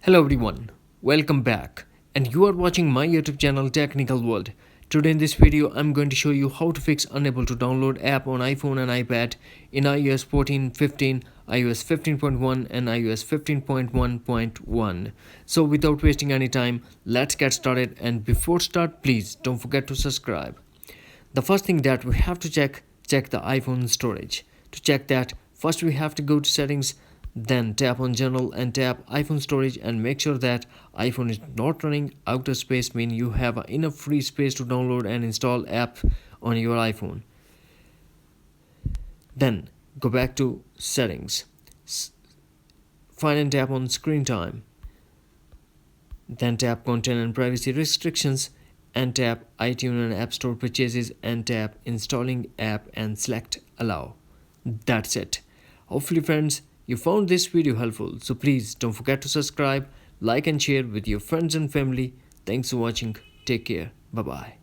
Hello everyone, welcome back, and you are watching my YouTube channel Technical World. Today in this video I'm going to show you how to fix unable to download app on iPhone and iPad in iOS 14.15, iOS 15.1 and iOS 15.1.1. So without wasting any time, let's get started, and before start please don't forget to subscribe. The first thing that we have to check the iPhone storage. To check that, first we have to go to settings, then tap on general and tap iPhone storage and make sure that iPhone is not running out of space, mean you have enough free space to download and install app on your iPhone. Then go back to settings, find and tap on screen time, then tap content and privacy restrictions and tap iTunes and App Store purchases and tap installing app and select allow. That's it. Hopefully friends, you found this video helpful, so please don't forget to subscribe, like and share with your friends and family. Thanks for watching. Take care. Bye bye.